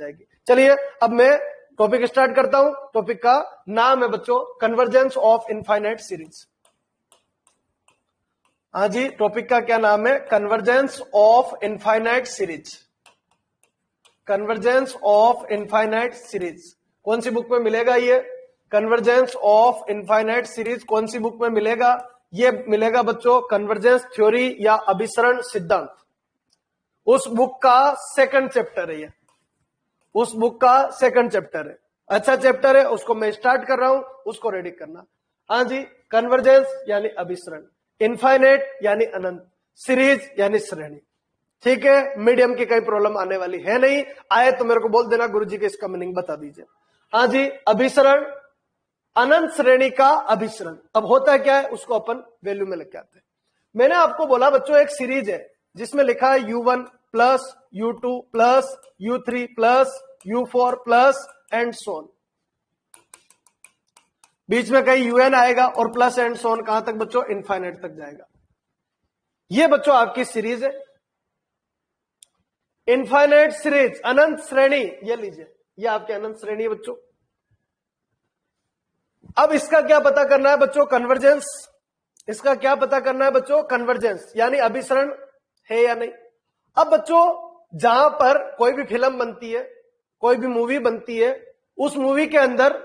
जाएगी। चलिए अब मैं टॉपिक स्टार्ट करता हूं। टॉपिक का नाम है बच्चों कन्वर्जेंस ऑफ इनफाइनाइट सीरीज। हाँ जी, टॉपिक का क्या नाम है? Convergence of infinite series. Convergence of infinite series कौन सी बुक में मिलेगा? ये कन्वर्जेंस ऑफ इनफाइनाइट सीरीज कौन सी बुक में मिलेगा? ये मिलेगा बच्चों कन्वर्जेंस थ्योरी या अभिसरण सिद्धांत। उस बुक का सेकंड चैप्टर है ये, उस बुक का सेकंड चैप्टर है। अच्छा चैप्टर है, उसको मैं स्टार्ट कर रहा हूं, उसको रेडी करना। हाँ जी, कन्वर्जेंस यानी अभिसरण, इनफाइनाइट यानी अनंत, सीरीज यानी श्रेणी। ठीक है, मीडियम की कई प्रॉब्लम आने वाली है नहीं, आए तो मेरे को बोल देना गुरुजी के इसका मीनिंग बता दीजिए। हाँ जी, अभिसरण, अनंत श्रेणी का अभिसरण। अब होता है क्या है, उसको अपन वैल्यू में लेके आते हैं। मैंने आपको बोला बच्चों एक सीरीज है जिसमें लिखा है U1 plus U2 plus U3 plus U4 plus and so on. बीच में कहीं UN आएगा और प्लस एंड सोन कहां तक बच्चों? इनफाइनाइट तक जाएगा। ये बच्चों आपकी सीरीज है, इनफाइनाइट सीरीज, अनंत श्रेणी। ये लीजिए, ये आपकी अनंत श्रेणी है बच्चों। अब इसका क्या पता करना है बच्चों? कन्वर्जेंस। इसका क्या पता करना है बच्चों? कन्वर्जेंस यानी अभिसरण है या नहीं। अब बच्चों जहां पर कोई भी फिल्म बनती है, कोई भी मूवी बनती है, उस मूवी के अंदर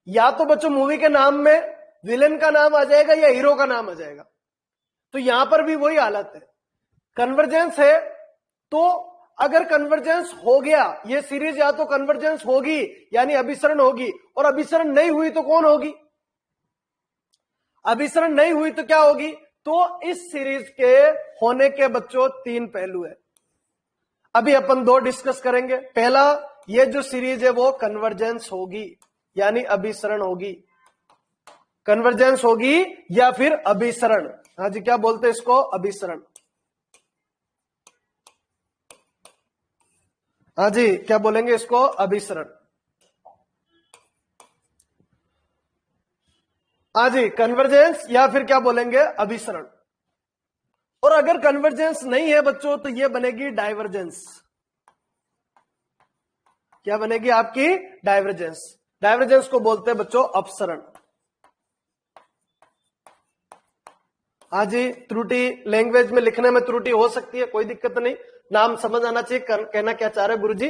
या तो बच्चों मूवी के नाम में विलेन का नाम आ जाएगा या हीरो का नाम आ जाएगा। तो यहां पर भी वही हालत है, कन्वर्जेंस है। तो अगर कन्वर्जेंस हो गया, ये सीरीज या तो कन्वर्जेंस होगी यानी अभिसरण होगी, और अभिसरण नहीं हुई तो कौन होगी? अभिसरण नहीं हुई तो क्या होगी? तो इस सीरीज के होने के बच्चों तीन पहलू है, अभी अपन दो डिस्कस करेंगे। पहला, ये जो सीरीज है वो कन्वर्जेंस होगी यानी अभिसरण होगी, कन्वर्जेंस होगी या फिर अभिसरण। हाँ जी, क्या बोलते हैं इसको? अभिसरण। हाँ जी, क्या बोलेंगे इसको? अभिसरण। हाँ जी, कन्वर्जेंस या फिर क्या बोलेंगे? अभिसरण। और अगर कन्वर्जेंस नहीं है बच्चों तो ये बनेगी डाइवर्जेंस। क्या बनेगी आपकी? डाइवर्जेंस। डाइवर्जेंस को बोलते हैं बच्चों अपसरण। हाँ जी, त्रुटि, लैंग्वेज में लिखने में त्रुटि हो सकती है, कोई दिक्कत नहीं, नाम समझ आना चाहिए कहना क्या चाह रहे हैं गुरुजी।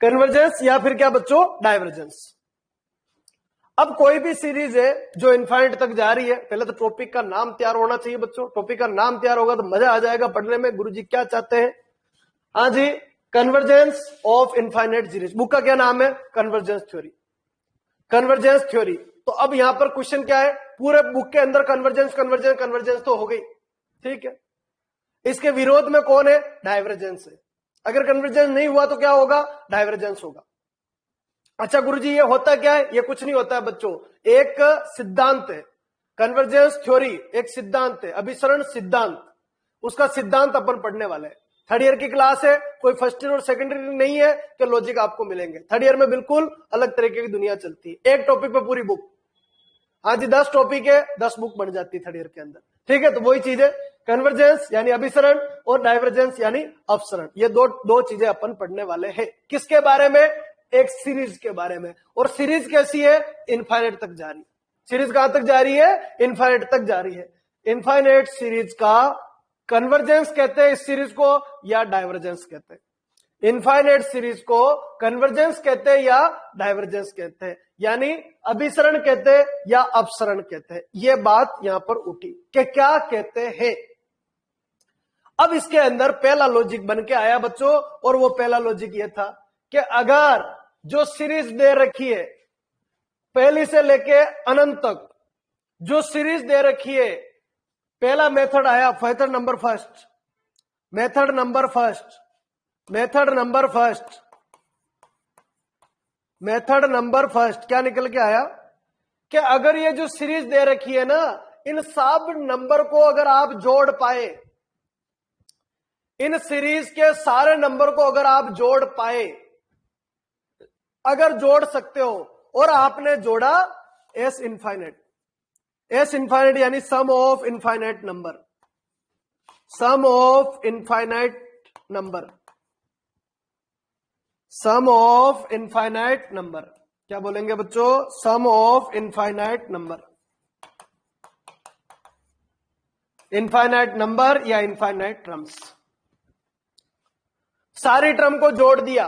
कन्वर्जेंस या फिर क्या बच्चों? डाइवर्जेंस। अब कोई भी सीरीज है जो इनफाइनाइट तक जा रही है, पहले तो टॉपिक का नाम तैयार होना चाहिए बच्चों। टॉपिक का नाम तैयार होगा तो मजा आ जाएगा पढ़ने में, गुरुजी क्या चाहते हैं। हाँ जी, convergence of infinite series. Book का क्या नाम है? Convergence theory. Convergence theory. तो अब यहां पर क्वेश्चन क्या है? पूरे बुक के अंदर कन्वर्जेंस कन्वर्जेंस कन्वर्जेंस तो हो गई, ठीक है। इसके विरोध में कौन है? डाइवर्जेंस है। अगर कन्वर्जेंस नहीं हुआ तो क्या होगा? डाइवर्जेंस होगा। अच्छा गुरुजी, ये होता क्या है? ये कुछ नहीं होता है बच्चों, एक सिद्धांत है। कन्वर्जेंस थ्योरी एक सिद्धांत है, अभिसरण सिद्धांत, उसका सिद्धांत अपन पढ़ने वाले हैं। थर्ड ईयर की क्लास है, कोई फर्स्ट ईयर और सेकेंड ईयर नहीं है तो लॉजिक आपको मिलेंगे। थर्ड ईयर में बिल्कुल अलग तरीके की दुनिया चलती है, एक टॉपिक पे पूरी बुक। हाँ जी, 10 टॉपिक है, 10 बुक बन जाती है थर्ड ईयर के अंदर, ठीक है। तो वही चीज है, कन्वर्जेंस यानी अभिसरण और डाइवर्जेंस यानी अपसरण। ये दो चीजें अपन पढ़ने वाले हैं। किसके बारे में? एक सीरीज के बारे में। और सीरीज कैसी है? इनफाइनाइट तक जा रही है। सीरीज कहां तक जा रही है? इनफाइनाइट तक जा रही है। इनफाइनाइट सीरीज का कन्वर्जेंस कहते हैं इस सीरीज को, या डाइवर्जेंस कहते हैं। इनफाइनाइट सीरीज को कन्वर्जेंस कहते हैं या डाइवर्जेंस कहते हैं, यानी अभिसरण कहते हैं या अपसरण कहते हैं। यह बात यहां पर उठी कि क्या कहते हैं। अब इसके अंदर पहला लॉजिक बन के आया बच्चों, और वो पहला लॉजिक यह था कि अगर जो सीरीज दे रखी है पहली से लेके अनंत तक, जो सीरीज दे रखी है, पहला मेथड आया, method number first, method number first, method number first, method number first क्या निकल के आया कि अगर ये जो सीरीज दे रखी है ना, इन सब नंबर को अगर आप जोड़ पाए, इन सीरीज के सारे नंबर को अगर आप जोड़ पाए, अगर जोड़ सकते हो, और आपने जोड़ा एस इनफाइनाइट, एस इनफाइनाइट यानी sum of infinite number, sum of infinite number, sum of infinite number. क्या बोलेंगे बच्चों? Sum of infinite number. Infinite number या इनफाइनाइट टर्म्स। सारी टर्म को जोड़ दिया,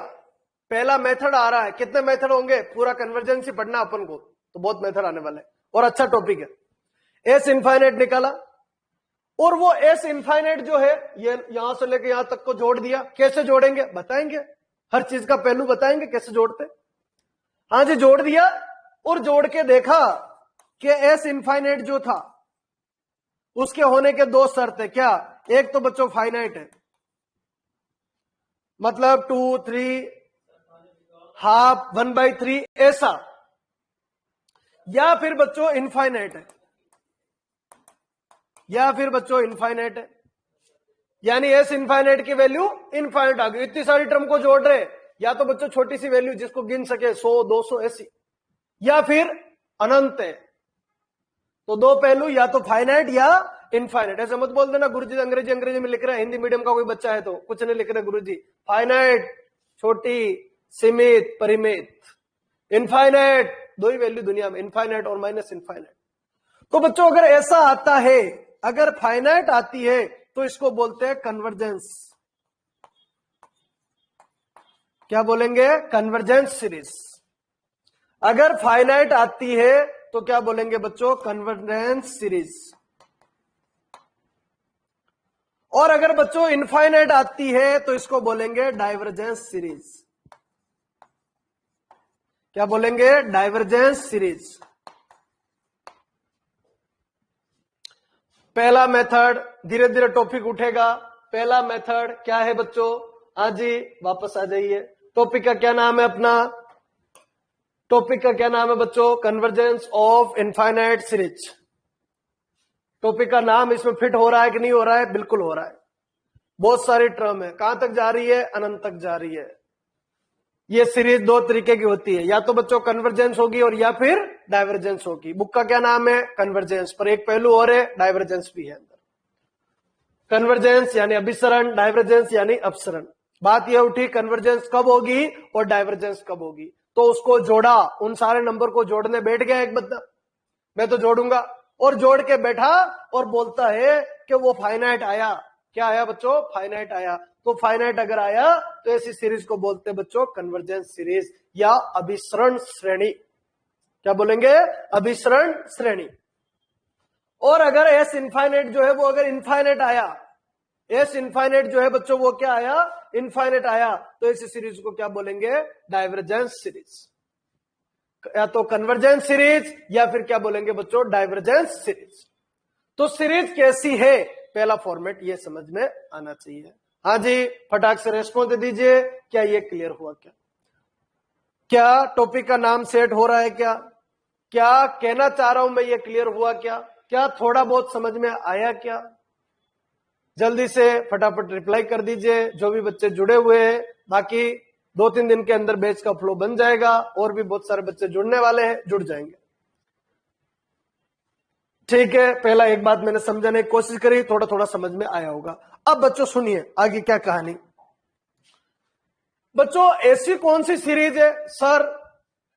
पहला मेथड आ रहा है। कितने मेथड होंगे? पूरा कन्वर्जेंस ही पढ़ना अपन को, तो बहुत मेथड आने वाले और अच्छा टॉपिक है। एस इनफाइनाइट निकाला और वो एस इनफाइनाइट जो है ये यहां से लेके यहां तक को जोड़ दिया। कैसे जोड़ेंगे बताएंगे, हर चीज का पहलू बताएंगे कैसे जोड़ते। हाँ जी, जोड़ दिया और जोड़ के देखा कि एस इनफाइनाइट जो था उसके होने के दो शर्त है। क्या? एक तो बच्चों फाइनाइट है, मतलब 2, 3, हाफ, 1/3 ऐसा, या फिर बच्चों इनफाइनाइट है, या फिर बच्चों इनफाइनाइट है। यानी एस इनफाइनाइट की वैल्यू इनफाइनाइट आ गई। इतनी सारी टर्म को जोड़ रहे, या तो बच्चों छोटी सी वैल्यू जिसको गिन सके 100, 200 ऐसी, या फिर अनंत है। तो दो पहलू, या तो फाइनाइट या इनफाइनाइट। ऐसे मत बोल देना गुरुजी अंग्रेजी में लिख रहे हैं, हिंदी मीडियम का कोई बच्चा है तो कुछ नहीं लिख रहे गुरुजी। फाइनाइट छोटी, सीमित, परिमित। इनफाइनाइट दो ही वैल्यू दुनिया में, इनफाइनाइट और माइनस इनफाइनाइट। तो बच्चों अगर ऐसा आता है, अगर फाइनाइट आती है तो इसको बोलते हैं कन्वर्जेंस। क्या बोलेंगे? Convergence series. अगर फाइनाइट आती है तो क्या बोलेंगे बच्चों? Convergence series. और अगर बच्चों इनफाइनाइट आती है तो इसको बोलेंगे डाइवर्जेंस सीरीज। क्या बोलेंगे? Divergence series. पहला मेथड, धीरे धीरे टॉपिक उठेगा। पहला मेथड क्या है बच्चों? हाँ जी, वापस आ जाइए। टॉपिक का क्या नाम है अपना? टॉपिक का क्या नाम है बच्चों? Convergence of infinite series. Topic का नाम इसमें फिट हो रहा है कि नहीं हो रहा है? बिल्कुल हो रहा है। बहुत सारी टर्म है, कहां तक जा रही है? अनंत तक जा रही है। ये सीरीज दो तरीके की होती है, या तो बच्चों कन्वर्जेंस होगी और या फिर डाइवर्जेंस होगी। बुक का क्या नाम है? कन्वर्जेंस, पर एक पहलू और है, डाइवर्जेंस भी है अंदर। कन्वर्जेंस यानी अभिसरण, डाइवर्जेंस यानी अपसरण। बात यह उठी कन्वर्जेंस कब होगी और डाइवर्जेंस कब होगी। तो उसको जोड़ा, उन सारे नंबर को जोड़ने बैठ गया एक बंदा, मैं तो जोड़ूंगा, और जोड़ के बैठा और बोलता है कि वो फाइनाइट आया। क्या आया बच्चों? फाइनाइट आया। तो फाइनाइट अगर आया तो ऐसी सीरीज को बोलते हैं बच्चों कन्वर्जेंस सीरीज या अभिसरण श्रेणी। क्या बोलेंगे? अभिसरण श्रेणी। और अगर एस इनफाइनाइट जो है वो अगर इनफाइनाइट आया, एस इनफाइनाइट जो है बच्चों वो क्या आया? इनफाइनाइट आया, तो ऐसी सीरीज को क्या बोलेंगे? Divergence series. या तो कन्वर्जेंस सीरीज या फिर क्या बोलेंगे बच्चों? Divergence series. तो सीरीज कैसी है, पहला फॉर्मेट ये समझ में आना चाहिए। हाँ जी, फटाक से रेस्पॉन्स दे दीजिए। क्या ये क्लियर हुआ? क्या टॉपिक का नाम सेट हो रहा है? क्या कहना चाह रहा हूं मैं ये क्लियर हुआ? क्या थोड़ा बहुत समझ में आया? क्या जल्दी से फटाफट रिप्लाई कर दीजिए जो भी बच्चे जुड़े हुए हैं। बाकी 2-3 दिन के अंदर बैच का फ्लो बन जाएगा, और भी बहुत सारे बच्चे जुड़ने वाले हैं, जुड़ जाएंगे। ठीक है, पहला एक बात मैंने समझाने की कोशिश करी, थोड़ा थोड़ा समझ में आया होगा। अब बच्चों सुनिए आगे क्या कहानी। बच्चों ऐसी कौन सी सीरीज है सर?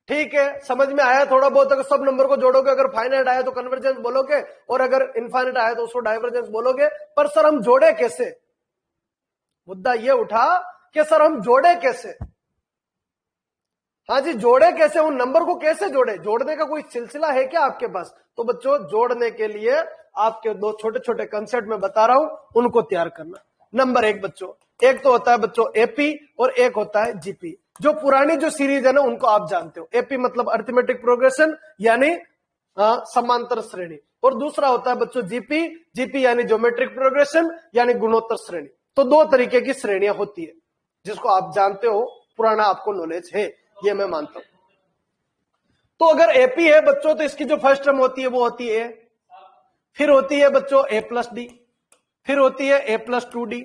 ठीक है, समझ में आया थोड़ा बहुत। अगर सब नंबर को जोड़ोगे, अगर फाइनाइट आया तो कन्वर्जेंस बोलोगे, और अगर इनफाइनाइट आया तो उसको डाइवर्जेंस बोलोगे। पर सर हम जोड़े कैसे? मुद्दा ये उठा कि सर हम जोड़े कैसे? हाँ जी, जोड़े कैसे? उन नंबर को कैसे जोड़े? जोड़ने का कोई सिलसिला है क्या आपके पास? तो बच्चों जोड़ने के लिए आपके दो छोटे छोटे कंसेप्ट में बता रहा हूं, उनको तैयार करना। नंबर एक बच्चों, एक तो होता है बच्चों एपी और एक होता है जीपी। जो पुरानी जो सीरीज है ना उनको आप जानते हो। एपी मतलब अरिथमेटिक प्रोग्रेशन यानी समांतर श्रेणी, और दूसरा होता है बच्चों जीपी। जीपी यानी ज्योमेट्रिक प्रोग्रेशन यानी गुणोत्तर श्रेणी। तो दो तरीके की श्रेणियां होती है जिसको आप जानते हो, पुराना आपको नॉलेज है, ये मैं मानता हूं। तो अगर एपी है बच्चों तो इसकी जो फर्स्ट टर्म होती है वो होती है, फिर होती है बच्चों ए प्लस डी, फिर होती है ए प्लस 2d।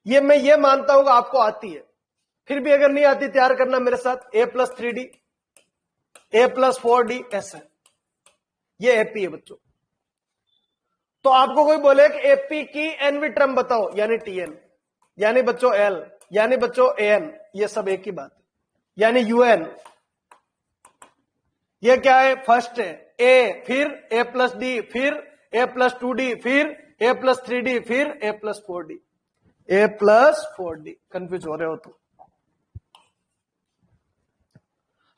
ये मैं ये मानता हूं आपको आती है, फिर भी अगर नहीं आती तैयार करना मेरे साथ। ए प्लस 3d, ए प्लस 4d, ऐसा ये एपी है बच्चों। तो आपको कोई बोले कि एपी की एनवी टर्म बताओ, यानी टीएन, यानी बच्चों एल, यानी बच्चों एन, ये सब एक ही बात है, यानी यूएन। ये क्या है, फर्स्ट है ए, फिर ए प्लस डी, फिर ए प्लस 2d, फिर ए प्लस 3d, फिर a plus 4d, a plus 4d। Confuse हो रहे हो तो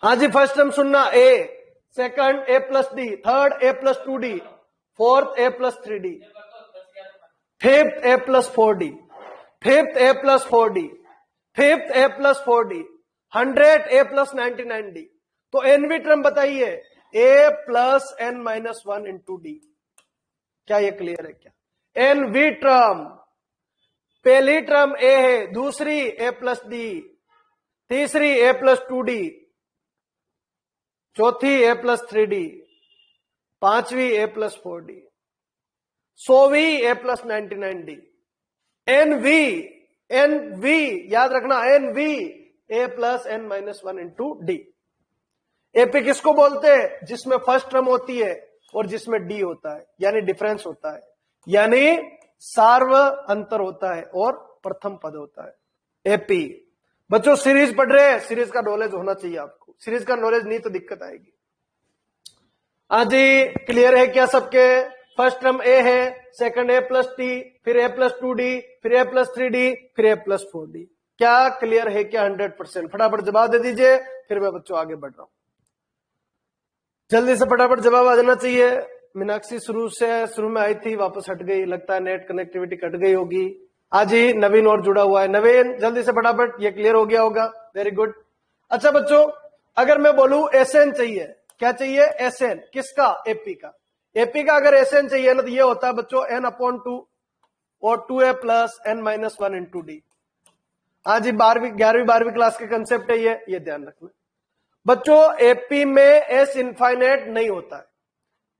हाँ जी, फर्स्ट टर्म सुनना, a, second a plus d, third a plus 2d, fourth a plus 3d, fifth a plus 4d, fifth a plus 4d, fifth a plus 4d, 100 a plus 99d। तो एनवी term बताइए, a plus n minus 1 into d. क्या ये clear है क्या? एनवी term, पहली term ए है, दूसरी ए प्लस डी, तीसरी ए प्लस 2d, चौथी ए प्लस 3d, पांचवी ए प्लस 4d, 100वीं ए प्लस 99d। एनवी, एनवी याद रखना, एनवी a plus n minus 1 into d. AP किसको बोलते हैं? जिसमें फर्स्ट टर्म होती है और जिसमें डी होता है, यानी डिफरेंस होता है, यानी सार्व अंतर होता है और प्रथम पद होता है। एपी बच्चों सीरीज पढ़ रहे हैं, सीरीज का नॉलेज होना चाहिए आपको, सीरीज का नॉलेज नहीं तो दिक्कत आएगी। आज ही क्लियर है क्या सबके? फर्स्ट टर्म ए है, सेकंड ए प्लस टी, फिर ए प्लस 2d, फिर ए प्लस 3d, फिर ए प्लस 4d। क्या क्लियर है क्या? 100%। फटाफट जवाब दे दीजिए, फिर मैं बच्चों आगे बढ़ रहा हूं। जल्दी से फटाफट जवाब आ जाना चाहिए। मीनाक्षी शुरू में आई थी, वापस हट गई, लगता है नेट कनेक्टिविटी कट गई होगी। आज ही नवीन और जुड़ा हुआ है। नवीन जल्दी से फटाफट, ये क्लियर हो गया होगा, वेरी गुड। अच्छा बच्चों, अगर मैं बोलूं एसएन चाहिए, क्या चाहिए? एसएन किसका? एपी का। एपी का अगर एसएन चाहिए ना, तो ये होता है बच्चों n/2 और 2a plus n minus 1 into D. आज ही 11वीं 12वीं क्लास के कंसेप्ट है ये ध्यान रखना बच्चों। एपी में एस इनफाइनाइट नहीं होता है,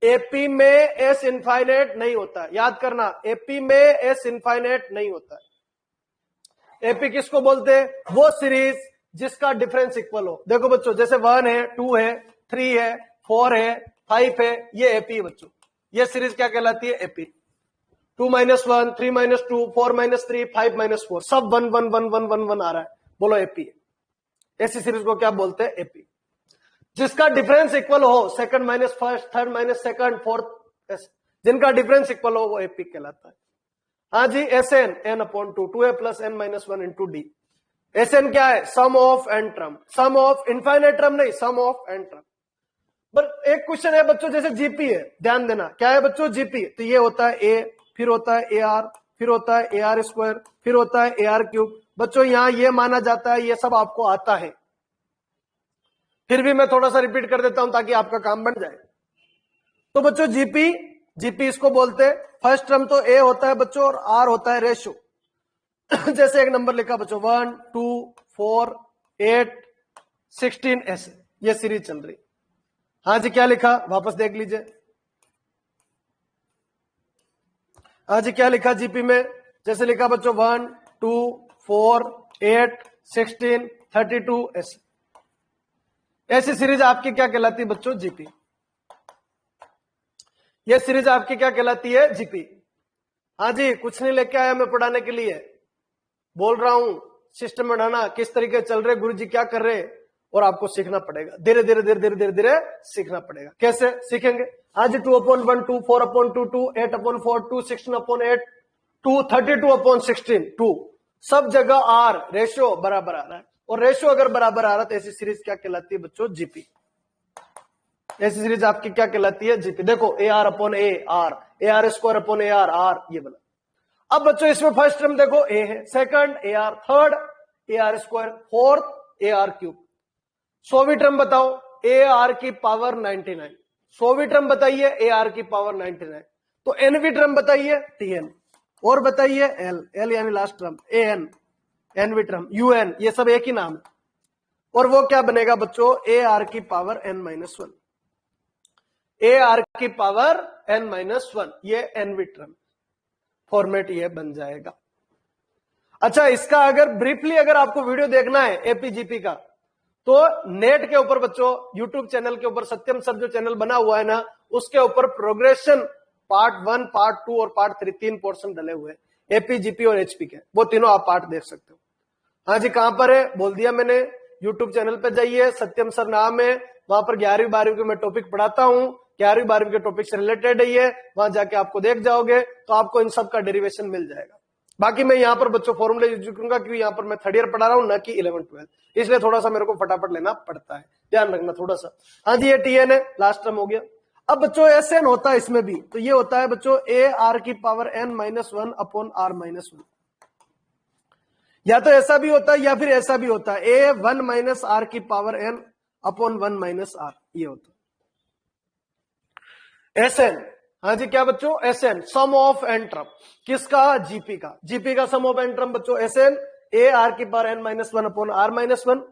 एपी में एस इनफाइनाइट नहीं होता है, याद करना, एपी में एस इनफाइनाइट नहीं होता है। एपी किसको बोलते हैं? वो सीरीज जिसका डिफरेंस इक्वल हो। देखो बच्चों, जैसे 1 है, 2 है, 3 है, 4 है, 5 है, ये एपी है बच्चों। ये सीरीज क्या कहलाती है? AP. 2 minus 1, 3 minus 2, 4 minus 3, 5 minus 4, सब 1 1 1 1 1 1 आ रहा है, बोलो एपी। ऐसी सीरीज को क्या बोलते हैं? एपी। जिसका डिफरेंस इक्वल हो, second minus first, third minus second, fourth, जिनका डिफरेंस इक्वल हो वो एपी कहलाता है। हाँ जी, S N n/2, 2a plus n minus 1 into d. S N क्या है? Sum of N term, sum of infinite term नहीं, sum of N term. But एक क्वेश्चन है बच्चों, जैसे जीपी है, ध्यान देना, क्या है बच्चों? जीपी। तो ये होता है ए, फिर होता है ए आर, फिर होता है ए आर स्क्वायर, फिर होता है ए आर क्यूब। बच्चों यहां ये माना जाता है, ये सब आपको आता है, फिर भी मैं थोड़ा सा रिपीट कर देता हूं ताकि आपका काम बन जाए। तो बच्चों जीपी इसको बोलते हैं। फर्स्ट टर्म तो ए होता है बच्चों और आर होता है रेशो। जैसे एक नंबर लिखा बच्चों, 1 2 4 8 16, ऐसे ये सीरीज चल रही। हाँ जी, क्या लिखा? वापस देख लीजिए। हाँ जी, क्या लिखा जीपी में? जैसे लिखा बच्चों 1 2 4 8 16 32, ऐसे। ऐसी सीरीज आपकी क्या कहलाती है बच्चों? जीपी। ये सीरीज आपकी क्या कहलाती है? जीपी। हाँ जी, कुछ नहीं लेके आया मैं पढ़ाने के लिए, बोल रहा हूं सिस्टम बढ़ाना, किस तरीके चल रहे, गुरुजी क्या कर रहे, और आपको सीखना पड़ेगा। धीरे धीरे धीरे धीरे धीरे धीरे सीखना पड़ेगा। कैसे सीखेंगे? आज 2/1 2, 4/2 2, 8/4 2, 16/8 2, 32/16 2, सब जगह आर रेशियो बराबर आ रहा है, और रेशियो अगर बराबर आ रहा है तो ऐसी सीरीज क्या कहलाती है बच्चों? जीपी। ऐसी सीरीज आपकी क्या कहलाती है? जीपी। देखो ए r square upon A R, ये बना। अब बच्चों इसमें फर्स्ट टर्म देखो ए है, second a r, third a r square, fourth a r cube. 100वीं टर्म बताओ, ए आर की पावर 99। 100वीं टर्म बताइए ए आर की पावर 99। तो एनवी टर्म बताइए टीएन, और बताइए एल यानी last term A N, N V term UN, ये सब एक ही नाम है। और वो क्या बनेगा बच्चों? ए आर की पावर n-1, ए आर की पावर n-1, ये एनवी टर्म फॉर्मेट ये बन जाएगा। अच्छा, इसका अगर ब्रीफली अगर आपको वीडियो देखना है एपीजीपी का, तो नेट के ऊपर बच्चों, यूट्यूब चैनल के ऊपर सत्यम सर जो चैनल बना हुआ है ना, उसके ऊपर प्रोग्रेशन पार्ट 1, पार्ट 2 और पार्ट 3 3 पोर्शन डले हुए हैं, एपीजीपी और एचपी के, वो तीनों आप पार्ट देख सकते हो। हाँ जी, कहां पर है बोल दिया मैंने, यूट्यूब चैनल पे जाइए, सत्यम सर नाम है, वहां पर 11वीं 12वीं के मैं टॉपिक पढ़ाता हूं, 11वीं 12वीं के टॉपिक से रिलेटेड है ये, वहां जाके आपको देख जाओगे तो आपको इन सब का डेरिवेशन मिल जाएगा। बाकी मैं यहाँ पर बच्चों फॉर्मूले यूज करूंगा क्योंकि यहाँ पर मैं थर्ड ईयर पढ़ा रहा हूँ, न कि 11th 12th, इसलिए थोड़ा सा मेरे को फटाफट लेना पड़ता है, ध्यान रखना थोड़ा सा। हाँ जी, ये टीएन है, लास्ट टर्म हो गया। अब बच्चों एस एन होता है इसमें भी, तो ये होता है बच्चों ए आर की power N minus one upon R minus one. या तो ऐसा भी होता है या फिर ऐसा भी होता है, ए वन माइनस आर की power N upon one minus R, ये होता है एस एन। हाँ जी, क्या बच्चों S N, sum of N term, किसका, जीपी का, जीपी का सम ऑफ एन टर्म बच्चों एस एन, ए आर की power N minus one upon R minus one,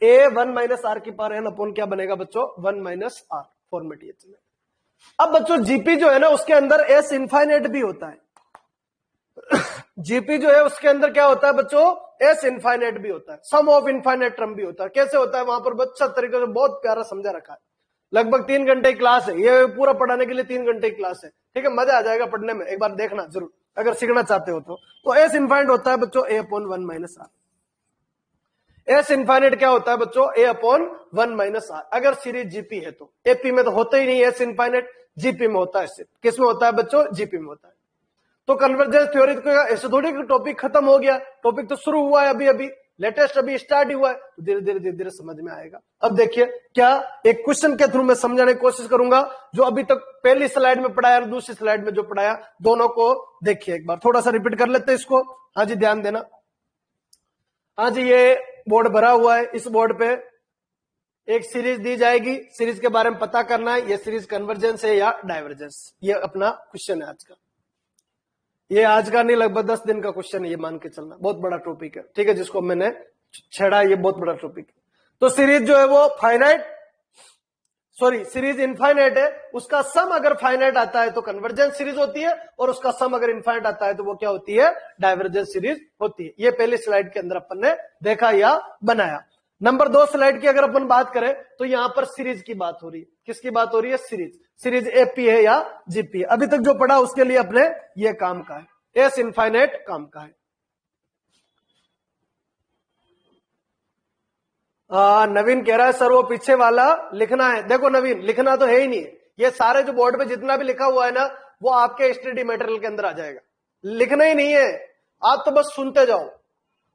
A one minus R की पावर एन अपॉन क्या बनेगा बच्चों, one minus are, format ये चले। अब बच्चों जीपी जो है ना उसके अंदर एस इनफाइनाइट भी होता है, जीपी जो है उसके अंदर क्या होता है बच्चों, एस इनफाइनाइट भी होता है, सम ऑफ इनफाइनाइट टर्म भी होता है। कैसे होता है वहां पर अच्छा तरीके से बहुत प्यारा समझा रखा है, लगभग 3 घंटे की क्लास है ये, पूरा पढ़ाने के लिए 3 घंटे की क्लास है, ठीक है, मजा आ जाएगा पढ़ने में, एक बार देखना जरूर अगर सीखना चाहते हो तो एस इनफाइनाइट होता है बच्चों a upon one minus r. S infinite क्या होता है बच्चों, a upon one minus r, अगर सीरीज जीपी है तो। एपी में तो होता ही नहीं एस इनफाइनाइट, जीपी में होता है, किस में होता है बच्चों, जीपी में होता है। तो कन्वर्जेंस थ्योरी तो ऐसे थोड़ी टॉपिक खत्म हो गया, टॉपिक तो शुरू हुआ है, अभी अभी लेटेस्ट अभी स्टार्ट हुआ है, तो धीरे धीरे धीरे धीरे समझ में आएगा। अब देखिए क्या एक क्वेश्चन के थ्रू मैं समझाने की कोशिश करूंगा, जो अभी तक पहली स्लाइड में पढ़ाया और दूसरी स्लाइड में जो पढ़ाया, दोनों को देखिए एक बार, थोड़ा सा रिपीट कर लेते हैं इसको। हाँ जी, ध्यान देना। हाँ जी, ये बोर्ड भरा हुआ है, इस बोर्ड पे एक सीरीज दी जाएगी, सीरीज के बारे में पता करना है, ये सीरीज कन्वर्जेंस है या डाइवर्जेंस, ये अपना क्वेश्चन है आज का। ये आज का नहीं, लगभग 10 दिन का क्वेश्चन है, ये मान के चलना, बहुत बड़ा टॉपिक है, ठीक है, जिसको मैंने छेड़ा, ये बहुत बड़ा टॉपिक है। तो सीरीज जो है वो फाइनाइट, सॉरी सीरीज इनफाइनाइट है, उसका सम अगर फाइनाइट आता है तो कन्वर्जेंस सीरीज होती है, और उसका सम अगर इनफाइनाइट आता है तो वो क्या होती है, डाइवर्जेंस सीरीज होती है। ये पहली स्लाइड के अंदर अपन ने देखा या बनाया। नंबर 2 स्लाइड की अगर अपन बात करें तो यहां पर सीरीज की बात हो रही है, किसकी बात हो रही है, सीरीज, सीरीज एपी है या जीपी है। अभी तक जो पढ़ा उसके लिए अपने ये काम का है, एस इनफाइनाइट काम का है। नवीन कह रहा है सर वो पीछे वाला लिखना है। देखो नवीन, लिखना तो है ही नहीं, ये सारे जो बोर्ड पे जितना भी लिखा हुआ है ना वो आपके स्टडी मटेरियल के अंदर आ जाएगा, लिखना ही नहीं है, आप तो बस सुनते जाओ,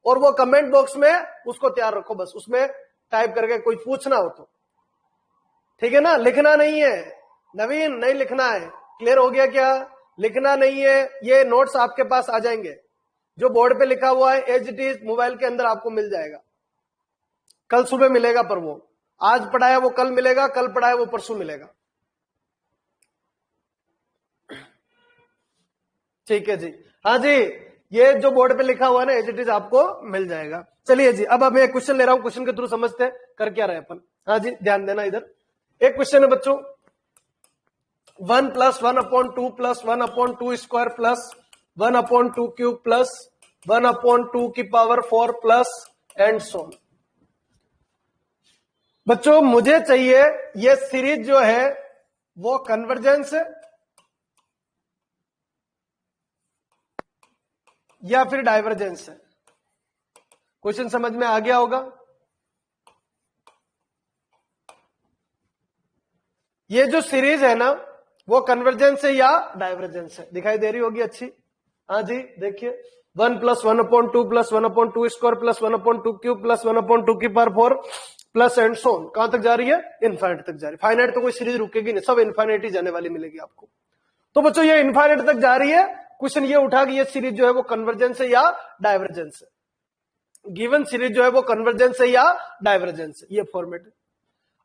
और वो कमेंट बॉक्स में उसको तैयार रखो, बस उसमें टाइप करके कोई पूछना हो तो, ठीक है ना, लिखना नहीं है नवीन, नहीं लिखना है, क्लियर हो गया क्या, लिखना नहीं है। ये नोट्स आपके पास आ जाएंगे, जो बोर्ड पे लिखा हुआ है एज इट इज मोबाइल के अंदर आपको मिल जाएगा, कल सुबह मिलेगा, पर वो आज पढ़ाया वो कल मिलेगा, कल पढ़ाया वो परसों मिलेगा, ठीक है जी। हाँ जी, ये जो बोर्ड पे लिखा हुआ है ना एज इट इज आपको मिल जाएगा। चलिए जी, अब मैं क्वेश्चन ले रहा हूं, क्वेश्चन के थ्रू समझते हैं कर क्या रहे अपन। हाँ जी, ध्यान देना, इधर एक क्वेश्चन है बच्चों, 1 + 1/2 + 1/2 स्क्वायर प्लस 1/2 क्यूब प्लस 1/2 की पावर 4 प्लस एंड सो। बच्चों मुझे चाहिए ये सीरीज जो है वो कन्वर्जेंस है या फिर डाइवर्जेंस है। क्वेश्चन समझ में आ गया होगा। ये जो सीरीज है ना वो कन्वर्जेंस है या डाइवर्जेंस है, दिखाई दे रही होगी अच्छी। हाँ जी, देखिए 1 + 1/2 + 1/2 स्क्वायर प्लस 1/2 क्यूब प्लस 1/2 की power 4 plus and so on. कहां तक जा रही है, इनफाइनाइट तक जा रही है। फाइनाइट तो कोई सीरीज रुकेगी नहीं, सब इनफाइनाइट ही जाने वाली मिलेगी आपको। तो बच्चों ये इनफाइनाइट तक जा रही है, क्वेश्चन ये उठा कि ये सीरीज जो है वो कन्वर्जेंस है या डाइवर्जेंस है। गिवन सीरीज जो है वो कन्वर्जेंस है या डाइवर्जेंस है, ये फॉर्मेट है।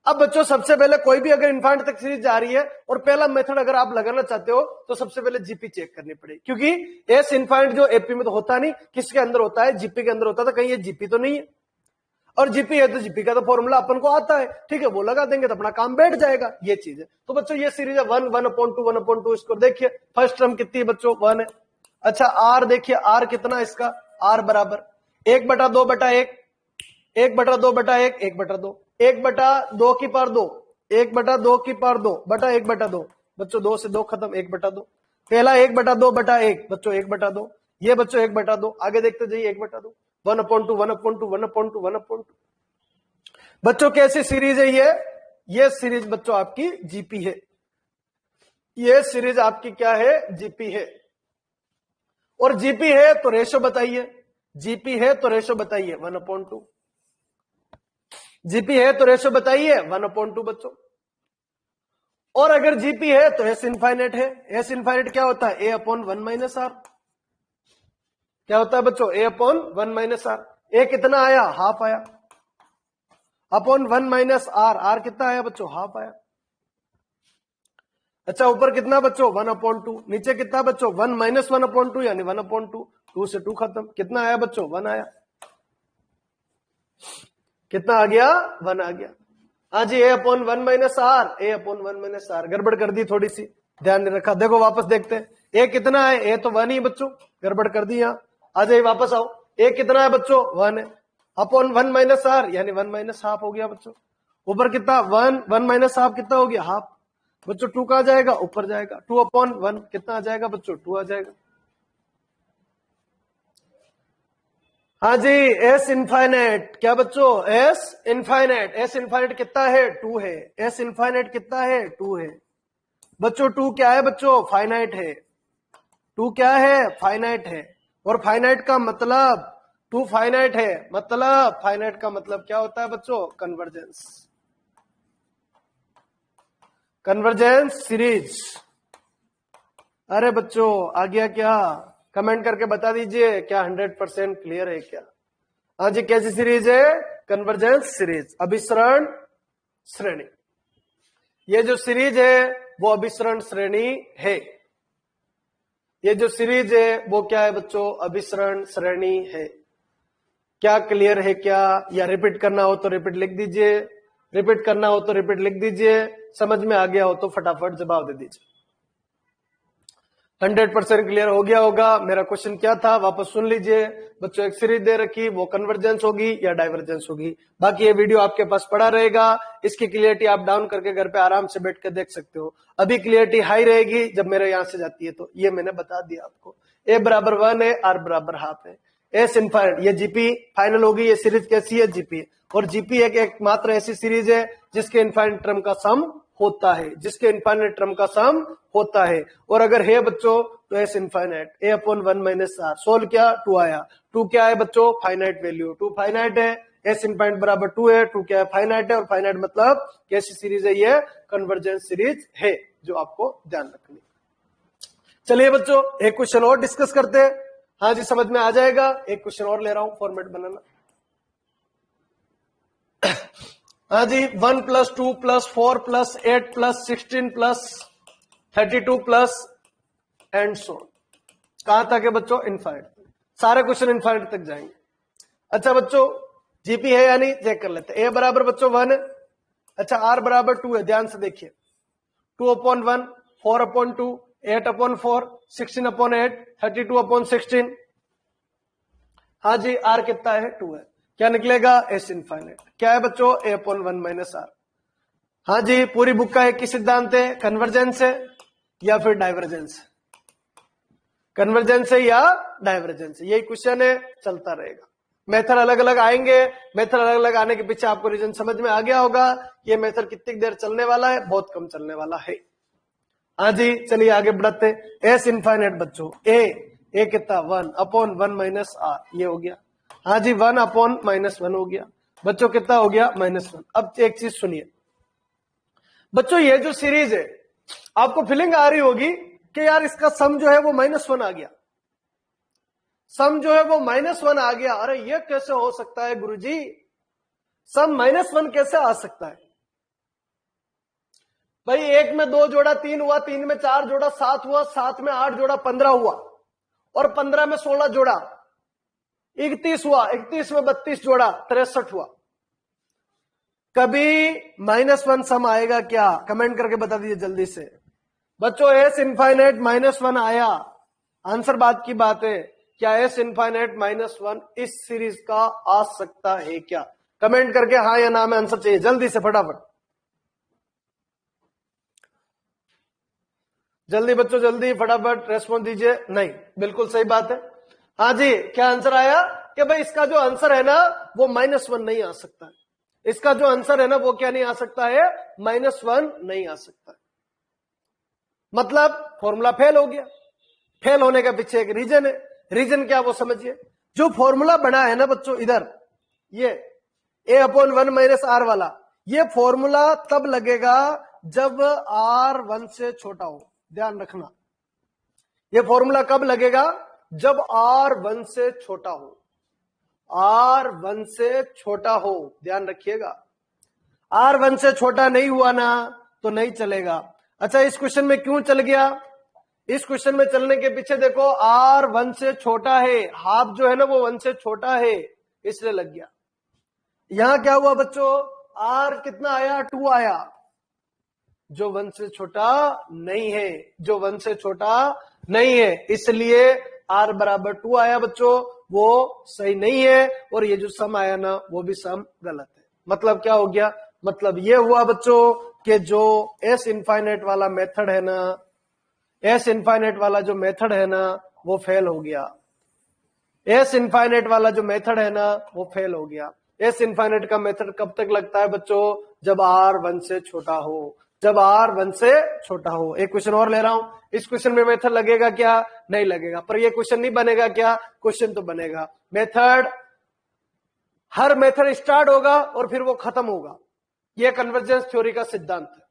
अब बच्चों सबसे पहले कोई भी अगर इनफाइनाइट तक सीरीज जा रही है और पहला मेथड अगर आप लगाना चाहते हो तो सबसे पहले जीपी चेक करनी पड़ेगी, क्योंकि एस इनफाइनाइट जो एपी में तो होता नहीं, किसके अंदर होता है, जीपी के अंदर होता था, कहीं ये जीपी तो नहीं है, और जीपी है तो जीपी का तो फॉर्मूला अपन को आता है, ठीक है, वो लगा देंगे तो अपना काम बैठ जाएगा, ये चीज है। तो बच्चों ये सीरीज है 1 1/2 1/2 इसको देखिए, फर्स्ट टर्म कितनी है बच्चों, 1 है। अच्छा आर देखिए, आर कितना इसका, आर बराबर 1/2/1 1/2/1 1/2 1/2 की पावर 2 1/2 की पावर 2 बटा 1/2 बच्चों, 2 से 2 खत्म, 1/2 पहला 1/2/1 बच्चों 1/2, ये बच्चों 1/2, आगे देखते जाइए 1/2 1/2 1/2 1/2 1/2। बच्चों कैसी सीरीज है ये सीरीज बच्चों आपकी जीपी है, ये सीरीज आपकी क्या है, जीपी है। और जीपी है तो रेशो बताइए, जीपी है तो रेशो बताइए 1/2, जीपी है तो रेशो बताइए 1/2 बच्चों। और अगर जीपी है तो एस इनफाइनाइट है, एस इनफाइनाइट क्या होता है, A/1 - R। क्या होता है बच्चों, A/1 - R। ए कितना आया, हाफ आया, अपॉन 1 - R, R कितना आया बच्चों, हाफ आया। अच्छा ऊपर कितना बच्चों 1/2, नीचे कितना बच्चों 1 - 1/2 यानी 1/2, 2 से 2 खत्म, कितना आया बच्चों 1 आया, कितना आ गया 1 आ गया। हाँ जी A/1 - R, A/1 - R, गड़बड़ कर दी थोड़ी सी, ध्यान नहीं रखा। देखो वापस देखते हैं, ए कितना है, ए तो 1 ही बच्चों, गड़बड़ कर दी यहाँ। आ जाइए वापस आओ, ए कितना है बच्चों 1 है, अपॉन 1 - R यानी 1 - हाफ हो गया बच्चों। ऊपर कितना 1 - हाफ कितना हो गया, हाफ बच्चों। 2 कहां जाएगा, ऊपर जाएगा, 2/1 कितना आ जाएगा बच्चों, 2 आ जाएगा। हाँ जी एस इनफाइनाइट, क्या बच्चों एस इनफाइनाइट, एस इनफाइनाइट कितना है 2 है, एस इनफाइनाइट कितना है 2 है बच्चों। 2 क्या है बच्चों, फाइनाइट है, 2 क्या है, फाइनाइट है। और फाइनाइट का मतलब 2 फाइनाइट है, मतलब फाइनाइट का मतलब क्या होता है बच्चों, कन्वर्जेंस, कन्वर्जेंस सीरीज। अरे बच्चों आ गया क्या, कमेंट करके बता दीजिए क्या 100% क्लियर है क्या। हाँ जी कैसी सीरीज है, कन्वर्जेंस सीरीज, अभिसरण श्रेणी। ये जो सीरीज है वो अभिसरण श्रेणी है, ये जो सीरीज है वो क्या है बच्चों, अभिसरण श्रेणी है। क्या क्लियर है क्या, या रिपीट करना हो तो रिपीट लिख दीजिए, रिपीट करना हो तो रिपीट लिख दीजिए, समझ में आ गया हो तो फटाफट जवाब दे दीजिए। 100% क्लियर हो गया होगा। मेरा क्वेश्चन क्या था वापस सुन लीजिए बच्चों, एक सीरीज दे रखी, वो कन्वर्जेंस होगी या डाइवर्जेंस होगी। बाकी ये वीडियो आपके पास पड़ा रहेगा, इसकी क्लियरिटी आप डाउन करके घर पे आराम से बैठ कर देख सकते हो। अभी क्लियरिटी हाई रहेगी जब मेरे यहां से जाती है, तो ये मैंने बता दिया आपको। A = 1 है, R = हाफ है, एस इनफाइनाइट, ये जीपी फाइनल होगी। ये सीरीज कैसी है, जीपी। और जीपी एक मात्र ऐसी सीरीज है जिसके इनफाइनाइट टर्म का सम होता है, जिसके इनफाइनाइट टर्म का सम होता है। और अगर है बच्चों तो S infinite, A/1 - R, solve किया 2 आया। 2 क्या है बच्चों, फाइनाइट वैल्यू, 2 फाइनाइट है, एस इनफाइनाइट बराबर 2 है, 2 क्या है, फाइनाइट है। और फाइनाइट मतलब कैसी सीरीज है, ये कन्वर्जेंस सीरीज है, जो आपको ध्यान रखनी। चलिए बच्चों एक क्वेश्चन और डिस्कस करते हैं। हाँ जी समझ में आ जाएगा, एक क्वेश्चन और ले रहा हूं, फॉर्मेट बनाना। हाँ जी 1 + 2 + 4 + 8 + 16 + 32 प्लस एंड सो, कहां तक है बच्चों, इनफाइनाइट। सारे क्वेश्चन इनफाइनाइट तक जाएंगे। अच्छा बच्चों जीपी है या नहीं चेक कर लेते। ए बराबर बच्चों 1 है, अच्छा आर बराबर 2 है, ध्यान से देखिए, 2/1, 4/2, 8/4, 16/8, 32/16। हाँ जी आर कितना है, 2 है, क्या निकलेगा, एस इनफाइनाइट। क्या है बच्चों, A/1 - R। हाँ जी पूरी बुक का एक ही सिद्धांत है, कन्वर्जेंस है या फिर डाइवर्जेंस, कन्वर्जेंस है या डाइवर्जेंस, यही क्वेश्चन है, चलता रहेगा। मेथड अलग अलग आएंगे, मेथड अलग अलग आने के पीछे आपको रीजन समझ में आ गया होगा। ये मेथड कितनी देर चलने वाला है, बहुत कम चलने वाला है। हाँ जी चलिए आगे बढ़ते। एस इनफाइनाइट बच्चों, ए कितना 1/1 - R, ये हो गया। हाँ जी 1/-1 हो गया बच्चों, कितना हो गया, -1। अब एक चीज सुनिए बच्चों, ये जो सीरीज है आपको फीलिंग आ रही होगी कि यार इसका सम जो है वो -1 आ गया, सम जो है वो -1 आ गया। अरे ये कैसे हो सकता है गुरुजी, सम -1 कैसे आ सकता है। भाई 1 में 2 जोड़ा 3 हुआ, 3 में 4 जोड़ा 7 हुआ, 7 में 8 जोड़ा 15 हुआ, और 15 में 16 जोड़ा 31 हुआ, 31 में 32 जोड़ा 63 हुआ। कभी -1 सम आएगा क्या, कमेंट करके बता दीजिए जल्दी से बच्चों। एस इनफाइनाइट -1 आया, आंसर बात की बात है, क्या एस इनफाइनाइट -1 इस सीरीज का आ सकता है क्या, कमेंट करके हाँ या ना में आंसर चाहिए जल्दी से, फटाफट जल्दी बच्चों, जल्दी फटाफट रेस्पॉन्स दीजिए। नहीं, बिल्कुल सही बात है। हाँ जी क्या आंसर आया, कि भाई इसका जो आंसर है ना वो -1 नहीं आ सकता है, इसका जो आंसर है ना वो क्या नहीं आ सकता है, -1 नहीं आ सकता है। मतलब फॉर्मूला फेल हो गया। फेल होने के पीछे एक रीजन है, रीजन क्या वो समझिए। जो फॉर्मूला बना है ना बच्चों इधर, ये a/1 - r वाला, ये फॉर्मूला तब लगेगा जब r 1 से छोटा हो। ध्यान रखना, ये फॉर्मूला कब लगेगा, जब r 1 से छोटा हो, r 1 से छोटा हो। ध्यान रखिएगा, r 1 से छोटा नहीं हुआ ना तो नहीं चलेगा। अच्छा, इस क्वेश्चन में क्यों चल गया, इस क्वेश्चन में चलने के पीछे देखो r 1 से छोटा है, हाफ जो है ना वो 1 से छोटा है, इसलिए लग गया। यहां क्या हुआ बच्चों, r कितना आया, 2 आया, जो 1 से छोटा नहीं है, जो 1 से छोटा नहीं है, इसलिए r बराबर 2 आया बच्चों, वो सही नहीं है। और ये जो सम आया ना वो भी सम गलत है। मतलब क्या हो गया, मतलब ये हुआ बच्चों कि जो s इनफाइनाइट वाला मेथड है ना, s इनफाइनाइट वाला जो मेथड है ना वो फेल हो गया। s इनफाइनाइट वाला जो मेथड है ना वो फेल हो गया। s इनफाइनाइट का मेथड कब तक लगता है बच्चों, जब r 1 से छोटा हो, जब r 1 से छोटा हो। एक क्वेश्चन और ले रहा हूं, इस क्वेश्चन में मेथड लगेगा क्या, नहीं लगेगा, पर ये क्वेश्चन नहीं बनेगा क्या, क्वेश्चन तो बनेगा। मेथड, हर मेथड स्टार्ट होगा और फिर वो खत्म होगा, ये कन्वर्जेंस थ्योरी का सिद्धांत है।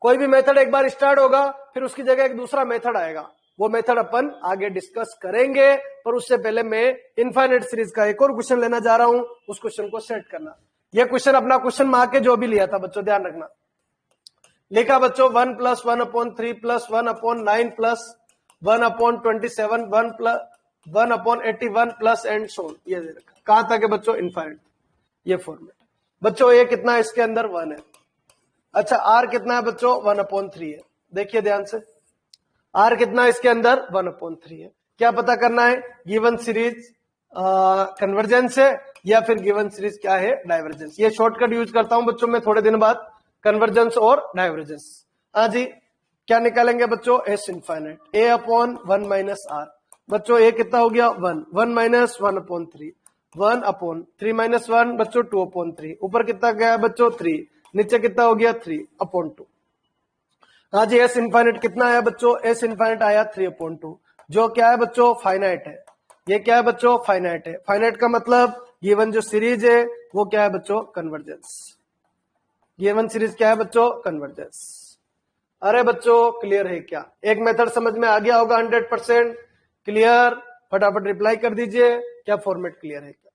कोई भी मेथड एक बार स्टार्ट होगा फिर उसकी जगह एक दूसरा मेथड आएगा, वो मेथड अपन आगे डिस्कस करेंगे। पर उससे पहले मैं इनफाइनाइट सीरीज का एक और क्वेश्चन लेना जा रहा हूं, उस क्वेश्चन को सेट करना। ये क्वेश्चन अपना क्वेश्चन मार्क के जो भी लिया था बच्चों, ध्यान रखना। लिखा बच्चों 1 + 1/3 + 1/9 + 1/27 1/81 प्लस एंड सो ऑन। ये कहां तक है बच्चों, इनफाइनाइट, ये फॉर्मेट। बच्चों ये कितना है, इसके अंदर 1 है। अच्छा, r कितना है बच्चों, 1/3 है। देखिए ध्यान से, r कितना है इसके अंदर, 1/3 है। क्या पता करना है, गिवन सीरीज कन्वर्जेंस है या फिर गिवन सीरीज क्या है, डाइवर्जेंस। ये शॉर्टकट यूज करता हूं बच्चों मैं थोड़े दिन बाद, कन्वर्जेंस और डाइवर्जेंस। हाँ जी, क्या निकालेंगे बच्चों, s इनफाइनाइट, a/1 - r। बच्चों ये कितना हो गया, 1 1 - 1/3 1/3 - 1 बच्चों 2/3। ऊपर कितना गया बच्चों, 3, नीचे कितना हो गया, 3/2। हाँ जी, s इनफाइनाइट कितना आया बच्चों, s इनफाइनाइट आया 3/2, जो क्या है बच्चों, फाइनाइट है। ये क्या है बच्चों, फाइनाइट है। फाइनाइट का मतलब गिवन जो सीरीज है वो क्या है बच्चों, कन्वर्जेंस। गिवन सीरीज क्या है बच्चों, कन्वर्जेंस। अरे बच्चों क्लियर है क्या, एक मेथड समझ में आ गया होगा 100% क्लियर। फटाफट रिप्लाई कर दीजिए, क्या फॉर्मेट क्लियर है क्या।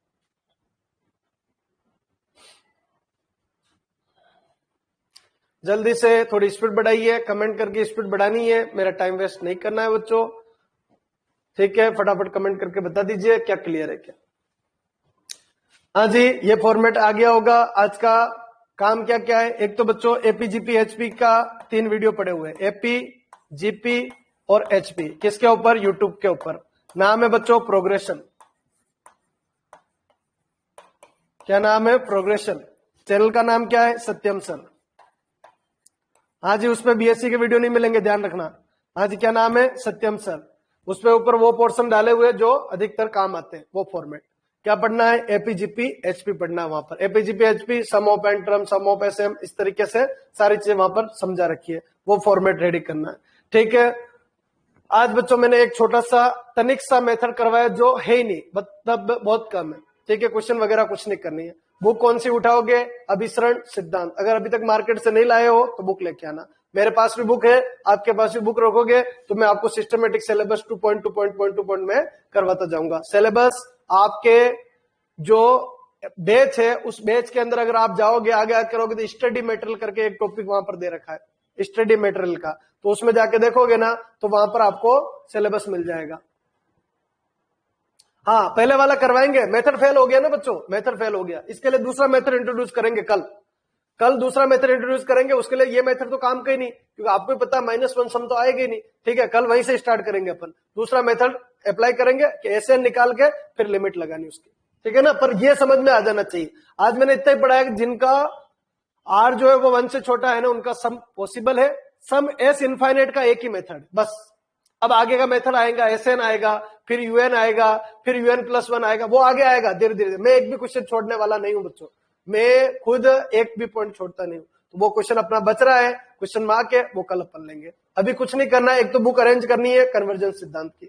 जल्दी से थोड़ी स्पीड बढ़ाइए, कमेंट करके स्पीड बढ़ानी है, मेरा टाइम वेस्ट नहीं करना है बच्चों, ठीक है। फटाफट कमेंट करके बता दीजिए क्या क्लियर है क्या। हाँ जी, ये फॉर्मेट आ गया होगा। आज का काम क्या क्या है, एक तो बच्चों एपी जीपी एचपी का 3 वीडियो पड़े हुए, एपी जीपी और एचपी। किसके ऊपर, यूट्यूब के ऊपर। नाम है बच्चों प्रोग्रेशन। क्या नाम है, प्रोग्रेशन। चैनल का नाम क्या है, सत्यम सर। हाँ जी, उसमें बीएससी के वीडियो नहीं मिलेंगे, ध्यान रखना। हाँ जी, क्या नाम है, सत्यम सर। उसमें ऊपर वो पोर्शन डाले हुए जो अधिकतर काम आते हैं, वो फॉर्मेट। क्या पढ़ना है, एपीजीपी एचपी पढ़ना है वहां पर। AP GP HP, sum of N term, sum of SM, इस तरीके से सारी चीजें वहां पर समझा रखी है, वो फॉर्मेट रेडी करना है, ठीक है। आज बच्चों मैंने एक छोटा सा तनिक सा मेथड करवाया जो है ही नहीं, मतलब बहुत कम है, ठीक है। क्वेश्चन वगैरह कुछ नहीं करनी है। बुक कौन सी उठाओगे, अभिसरण सिद्धांत। अगर अभी तक मार्केट से नहीं लाए हो तो बुक लेके आना, मेरे पास भी बुक है, आपके पास भी बुक रखोगे तो मैं आपको सिस्टमेटिक सिलेबस 2.2.2 में करवाता जाऊंगा। सिलेबस आपके जो बैच है उस बैच के अंदर अगर आप जाओगे आगे करोगे तो स्टडी मटेरियल करके एक टॉपिक वहां पर दे रखा है, स्टडी मटेरियल का, तो उसमें जाके देखोगे ना तो वहां पर आपको सिलेबस मिल जाएगा। हाँ, पहले वाला करवाएंगे, मेथड फेल हो गया ना बच्चों, मेथड फेल हो गया, इसके लिए दूसरा मेथड इंट्रोड्यूस करेंगे कल दूसरा मेथड इंट्रोड्यूस करेंगे। उसके लिए ये मेथड तो काम का ही नहीं, क्योंकि आपको पता -1 सम तो आएगा ही नहीं, ठीक है। कल वहीं से स्टार्ट करेंगे अपन, दूसरा मेथड अप्लाई करेंगे कि ऐसे निकाल के फिर लिमिट लगानी उसकी, ठीक है ना। पर ये समझ में आ जाना चाहिए, आज मैंने इतना ही पढ़ाया कि जिनका आर जो है वो 1 से छोटा है ना उनका सम पॉसिबल है। सम एस इनफाइनाइट का एक ही मेथड बस। अब आगे का मेथड आएगा, एसएन आएगा, फिर यूएन आएगा, फिर UN+1 आएगा, वो आगे आएगा धीरे धीरे। मैं एक भी क्वेश्चन छोड़ने वाला नहीं हूं बच्चों, मैं खुद एक भी पॉइंट छोड़ता नहीं हूं। तो वो क्वेश्चन अपना बच रहा है, क्वेश्चन मार्क है, वो कल अपन लेंगे। अभी कुछ नहीं करना है, एक तो बुक अरेंज करनी है कन्वर्जेंस सिद्धांत की,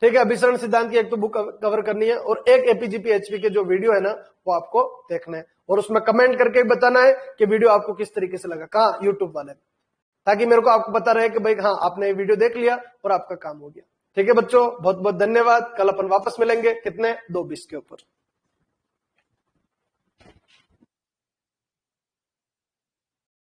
ठीक है, अभिसरण सिद्धांत की एक तो बुक कवर करनी है, और एक एपीजीपीएचपी के जो वीडियो है ना वो आपको देखना है, और उसमें कमेंट करके बताना है कि वीडियो आपको किस तरीके से लगा, कहाँ, यूट्यूब वाले, ताकि मेरे को आपको पता रहे कि भाई हाँ आपने ये वीडियो देख लिया और आपका काम हो गया। ठीक है बच्चों, बहुत बहुत धन्यवाद। कल अपन वापस मिलेंगे कितने, 2:20 के ऊपर।